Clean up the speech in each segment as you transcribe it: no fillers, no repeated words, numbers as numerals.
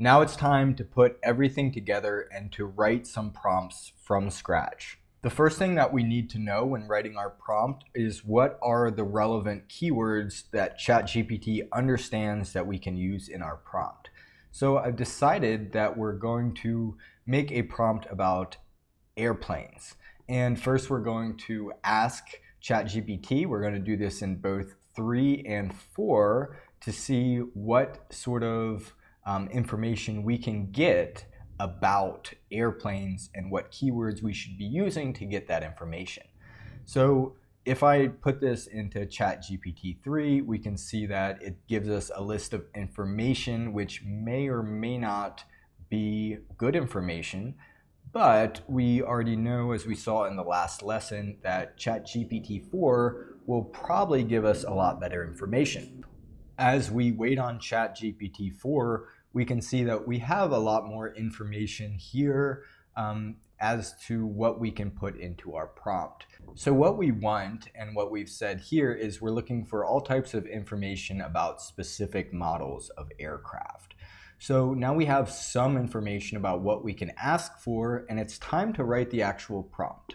Now it's time to put everything together and to write some prompts from scratch. The first thing that we need to know when writing our prompt is what are the relevant keywords that ChatGPT understands that we can use in our prompt. So I've decided that we're going to make a prompt about airplanes. And first we're going to ask ChatGPT, we're going to do this in both 3 and 4 to see what sort of information we can get about airplanes and what keywords we should be using to get that information. So if I put this into ChatGPT 3, we can see that it gives us a list of information which may or may not be good information, but we already know, as we saw in the last lesson, that ChatGPT 4 will probably give us a lot better information. As we wait on ChatGPT 4, we can see that we have a lot more information here as to what we can put into our prompt. So what we want and what we've said here is we're looking for all types of information about specific models of aircraft. So now we have some information about what we can ask for, and it's time to write the actual prompt.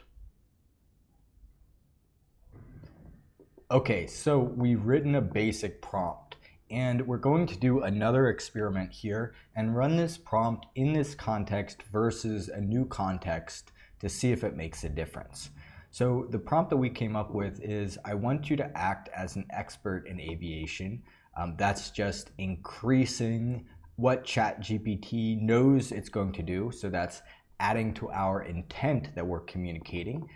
Okay, so we've written a basic prompt, and we're going to do another experiment here and run this prompt in this context versus a new context to see if it makes a difference. So the prompt that we came up with is, I want you to act as an expert in aviation. That's just increasing what ChatGPT knows it's going to do. So that's adding to our intent that we're communicating.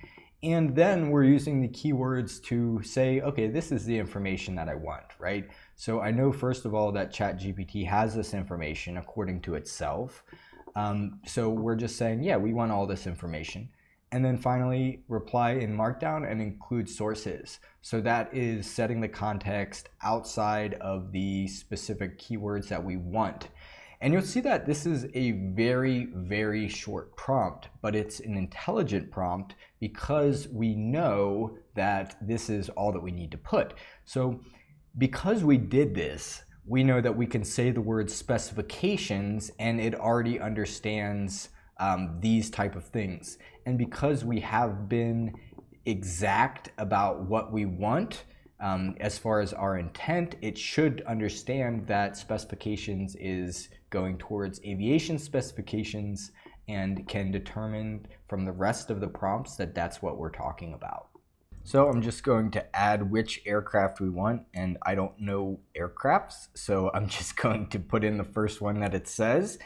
And then we're using the keywords to say, okay, this is the information that I want, right? So I know, first of all, that ChatGPT has this information according to itself. So we're just saying, yeah, we want all this information. And then finally, reply in Markdown and include sources. So that is setting the context outside of the specific keywords that we want. And you'll see that this is a very, very short prompt, but it's an intelligent prompt because we know that this is all that we need to put. So because we did this, we know that we can say the word specifications and it already understands these type of things. And because we have been exact about what we want, as far as our intent, it should understand that specifications is going towards aviation specifications and can determine from the rest of the prompts that that's what we're talking about. So I'm just going to add which aircraft we want, and I don't know aircrafts, so I'm just going to put in the first one that it says.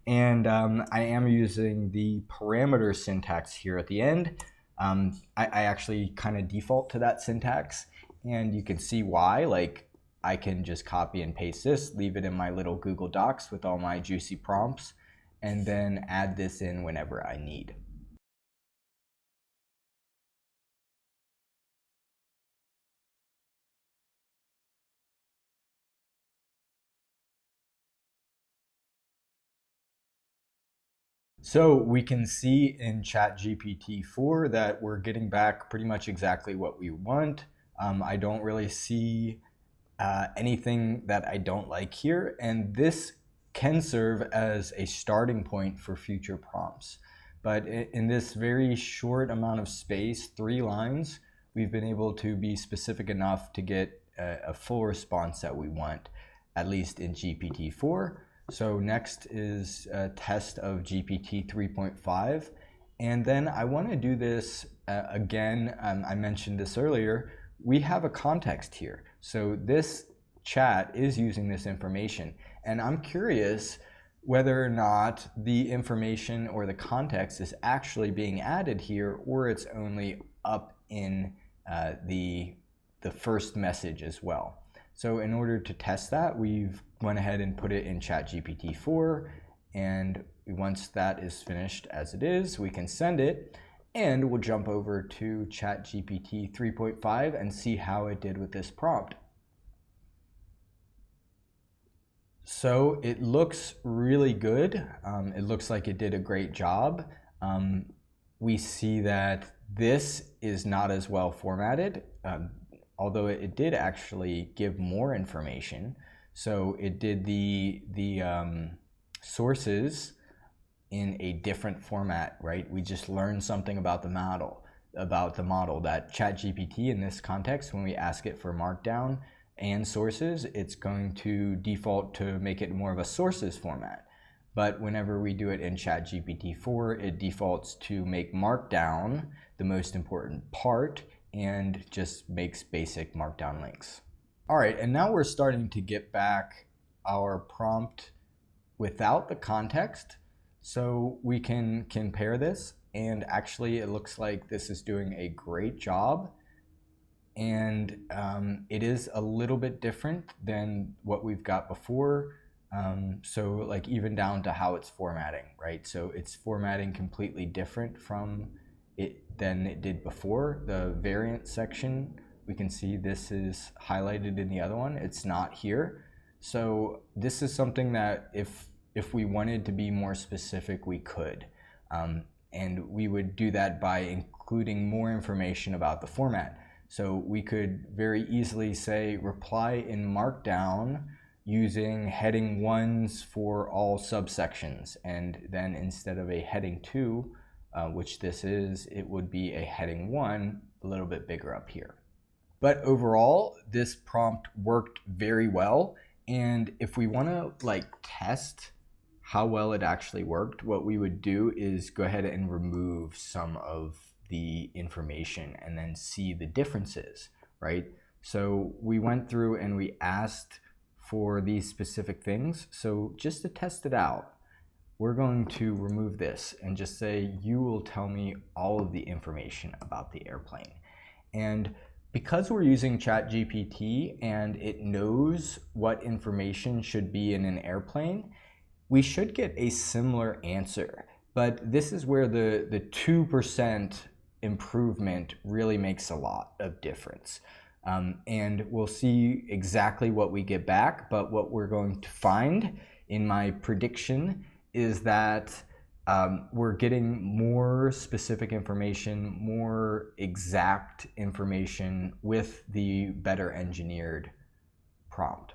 And I am using the parameter syntax here at the end. I actually kind of default to that syntax, and you can see why. Like, I can just copy and paste this, leave it in my little Google Docs with all my juicy prompts, and then add this in whenever I need. So we can see in ChatGPT 4 that we're getting back pretty much exactly what we want. I don't really see anything that I don't like here, and this can serve as a starting point for future prompts. But in this very short amount of space, 3 lines, we've been able to be specific enough to get a full response that we want, at least in GPT-4. So next is a test of GPT 3.5. And then I want to do this again. I mentioned this earlier. We have a context here. So this chat is using this information. And I'm curious whether or not the information or the context is actually being added here, or it's only up in the first message as well. So in order to test that, we've went ahead and put it in ChatGPT 4, and once that is finished as it is, we can send it, and we'll jump over to ChatGPT 3.5 and see how it did with this prompt. So it looks really good. It looks like it did a great job. We see that this is not as well formatted. Although it did actually give more information. So it did the sources in a different format, right? We just learned something about the model, that ChatGPT in this context, when we ask it for Markdown and sources, it's going to default to make it more of a sources format. But whenever we do it in ChatGPT 4, it defaults to make Markdown the most important part and just makes basic Markdown links. All right, and now we're starting to get back our prompt without the context. So we can compare this, and actually it looks like this is doing a great job. And it is a little bit different than what we've got before. So like even down to how it's formatting, right? So it's formatting completely different from it than it did before. The variant section, we can see this is highlighted in the other one. It's not here. So this is something that if we wanted to be more specific, we could. And we would do that by including more information about the format. So we could very easily say reply in Markdown using heading 1s for all subsections. And then instead of a heading 2, which this is, it would be a heading 1, a little bit bigger up here. But overall, this prompt worked very well. And if we want to like test how well it actually worked, what we would do is go ahead and remove some of the information and then see the differences, right? So we went through and we asked for these specific things. So just to test it out, we're going to remove this and just say, you will tell me all of the information about the airplane. And because we're using ChatGPT and it knows what information should be in an airplane, we should get a similar answer. But this is where the 2% improvement really makes a lot of difference. And we'll see exactly what we get back, but what we're going to find in my prediction is that we're getting more specific information, more exact information with the better engineered prompt.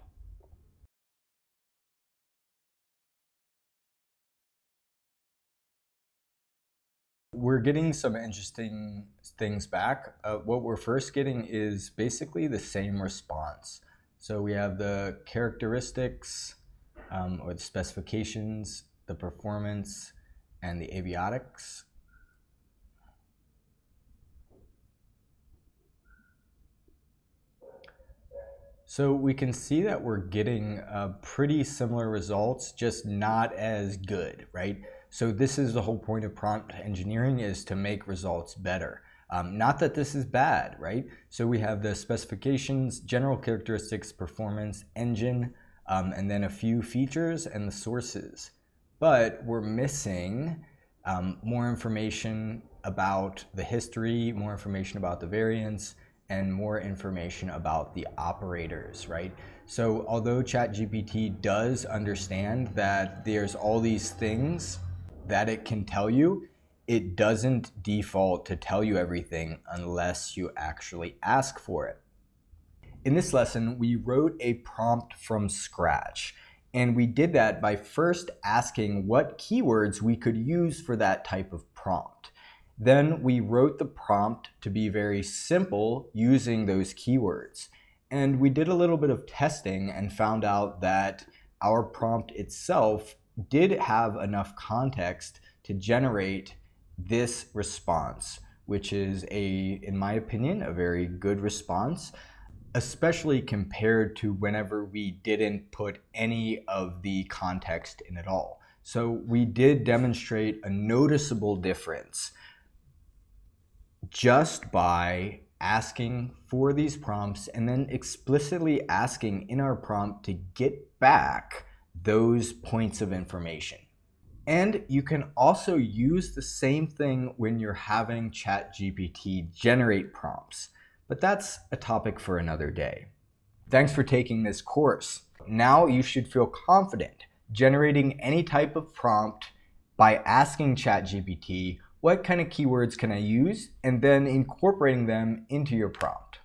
We're getting some interesting things back. What we're first getting is basically the same response. So we have the characteristics or the specifications, the performance, and the avionics. So we can see that we're getting pretty similar results, just not as good, right? So this is the whole point of prompt engineering, is to make results better. Not that this is bad, right? So we have the specifications, general characteristics, performance, engine, and then a few features and the sources. But we're missing more information about the history, more information about the variants, and more information about the operators, right? So although ChatGPT does understand that there's all these things that it can tell you, it doesn't default to tell you everything unless you actually ask for it. In this lesson, we wrote a prompt from scratch, and we did that by first asking what keywords we could use for that type of prompt. Then we wrote the prompt to be very simple using those keywords. And we did a little bit of testing and found out that our prompt itself did have enough context to generate this response, which is in my opinion, a very good response, especially compared to whenever we didn't put any of the context in at all. So we did demonstrate a noticeable difference just by asking for these prompts and then explicitly asking in our prompt to get back those points of information. And you can also use the same thing when you're having ChatGPT generate prompts, but that's a topic for another day. Thanks for taking this course. Now you should feel confident generating any type of prompt by asking ChatGPT, what kind of keywords can I use, and then incorporating them into your prompt.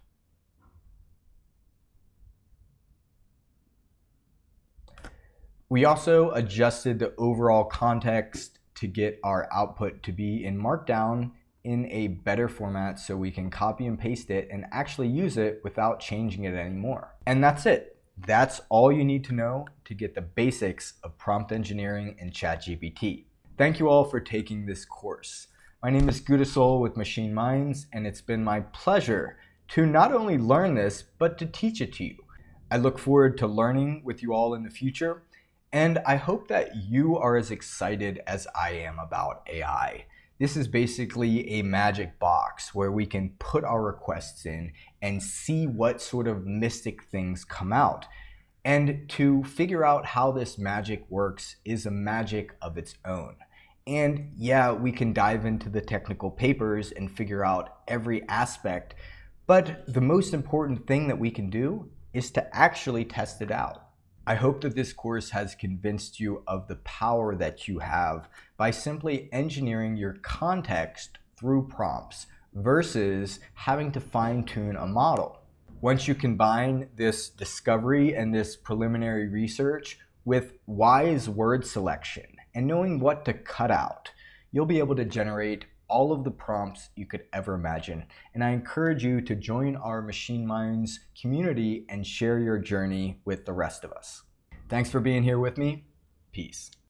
We also adjusted the overall context to get our output to be in Markdown in a better format so we can copy and paste it and actually use it without changing it anymore. And that's it. That's all you need to know to get the basics of prompt engineering in ChatGPT. Thank you all for taking this course. My name is Gudasol with Machine Minds, and it's been my pleasure to not only learn this, but to teach it to you. I look forward to learning with you all in the future, and I hope that you are as excited as I am about AI. This is basically a magic box where we can put our requests in and see what sort of mystic things come out. And to figure out how this magic works is a magic of its own. And yeah, we can dive into the technical papers and figure out every aspect, but the most important thing that we can do is to actually test it out. I hope that this course has convinced you of the power that you have by simply engineering your context through prompts versus having to fine-tune a model. Once you combine this discovery and this preliminary research with wise word selection and knowing what to cut out, you'll be able to generate all of the prompts you could ever imagine. And I encourage you to join our Machine Minds community and share your journey with the rest of us. Thanks for being here with me. Peace.